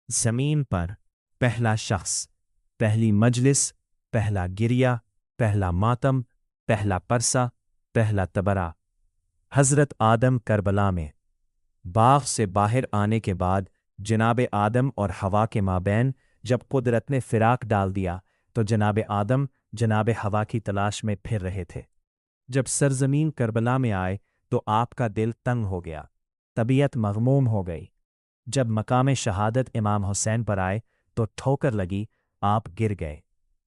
زمین پر پہلا شخص، پہلی مجلس، پہلا گریہ، پہلا ماتم، پہلا پرسہ، پہلا تبرہ۔ حضرت آدم کربلا میں۔ باغ سے باہر آنے کے بعد جناب آدم اور حوا کے مابین جب قدرت نے فراق ڈال دیا تو جناب آدم جناب حوا کی تلاش میں پھر رہے تھے۔ جب سرزمین کربلا میں آئے تو آپ کا دل تنگ ہو گیا، طبیعت مغموم ہو گئی۔ جب مقام شہادت امام حسین پر آئے تو ٹھوکر لگی، آپ گر گئے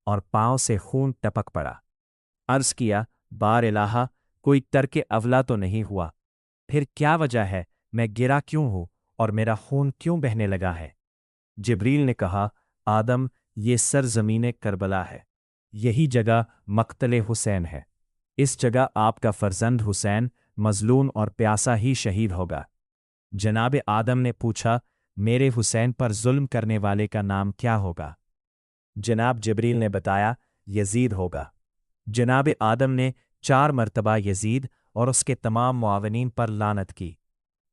اور پاؤں سے خون ٹپک پڑا۔ عرض کیا، بار الہا، کوئی ترک اولا تو نہیں ہوا؟ پھر کیا وجہ ہے میں گرا کیوں ہوں اور میرا خون کیوں بہنے لگا ہے؟ جبریل نے کہا، آدم، یہ سرزمین کربلا ہے، یہی جگہ مقتل حسین ہے۔ اس جگہ آپ کا فرزند حسین مظلوم اور پیاسا ہی شہید ہوگا۔ جناب آدم نے پوچھا، میرے حسین پر ظلم کرنے والے کا نام کیا ہوگا؟ جناب جبریل نے بتایا، یزید ہوگا۔ جناب آدم نے 4 مرتبہ یزید اور اس کے تمام معاونین پر لعنت کی۔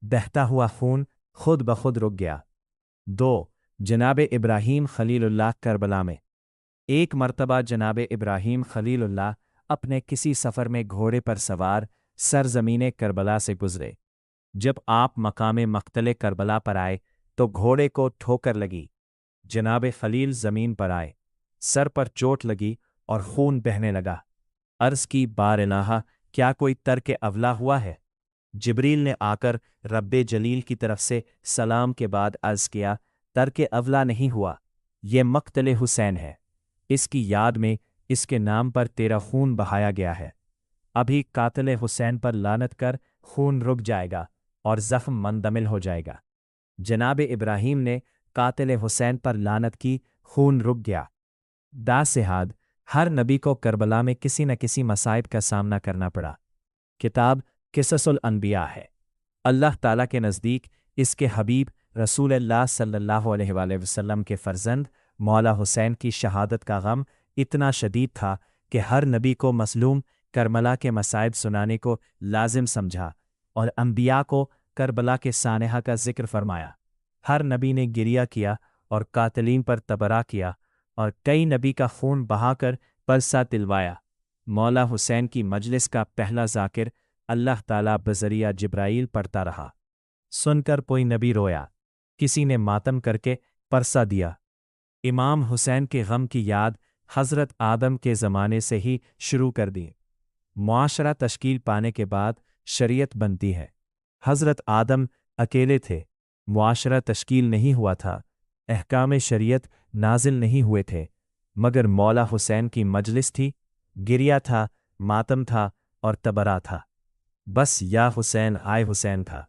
بہتا ہوا خون خود بخود رک گیا۔ 2 جناب ابراہیم خلیل اللہ کربلا میں۔ 1 مرتبہ جناب ابراہیم خلیل اللہ اپنے کسی سفر میں گھوڑے پر سوار سرزمین کربلا سے گزرے۔ جب آپ مقام مقتل کربلا پر آئے تو گھوڑے کو ٹھوکر لگی۔ جناب خلیل زمین پر آئے، سر پر چوٹ لگی اور خون بہنے لگا۔ عرض کی، بار الہا، کیا کوئی ترک اولا ہوا ہے؟ جبریل نے آ کر رب جلیل کی طرف سے سلام کے بعد عرض کیا، ترک اولا نہیں ہوا، یہ مقتل حسین ہے۔ اس کی یاد میں اس کے نام پر تیرا خون بہایا گیا ہے۔ ابھی قاتل حسین پر لعنت کر خون رک جائے گا اور زخم مندمل ہو جائے گا۔ جناب ابراہیم نے قاتل حسین پر لعنت کی، خون رک گیا۔ داسہاد ہر نبی کو کربلا میں کسی نہ کسی مصائب کا سامنا کرنا پڑا۔ کتاب قصص الانبیاء ہے۔ اللہ تعالیٰ کے نزدیک اس کے حبیب رسول اللہ صلی اللہ علیہ وآلہ وسلم کے فرزند مولا حسین کی شہادت کا غم اتنا شدید تھا کہ ہر نبی کو مظلوم کربلا کے مصائب سنانے کو لازم سمجھا اور انبیاء کو کربلا کے سانحہ کا ذکر فرمایا۔ ہر نبی نے گریہ کیا اور قاتلین پر تبرہ کیا اور کئی نبی کا خون بہا کر پرسہ دلوایا۔ مولا حسین کی مجلس کا پہلا ذاکر اللہ تعالیٰ بذریعہ جبرائیل پڑھتا رہا۔ سن کر کوئی نبی رویا، کسی نے ماتم کر کے پرسہ دیا۔ امام حسین کے غم کی یاد حضرت آدم کے زمانے سے ہی شروع کر دی۔ معاشرہ تشکیل پانے کے بعد شریعت بنتی ہے۔ حضرت آدم اکیلے تھے، معاشرہ تشکیل نہیں ہوا تھا، احکام شریعت نازل نہیں ہوئے تھے، مگر مولا حسین کی مجلس تھی، گریہ تھا، ماتم تھا اور تبرہ تھا۔ بس یا حسین آئے حسین تھا۔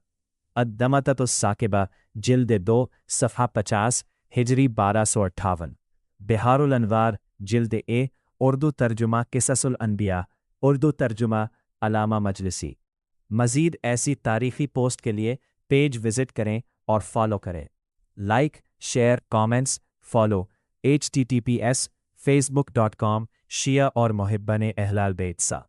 الدمتۃ الثاقبہ جلد 2 صفحہ 50 ہجری 1258۔ بہار الانوار جلد A اردو ترجمہ قصص الانبیاء، اردو ترجمہ علامہ مجلسی۔ مزید ایسی تاریخی پوسٹ کے لیے پیج وزٹ کریں اور فالو کریں۔ Like, share, comments, follow. https facebook.com شیعہ اور محبان اہل بیت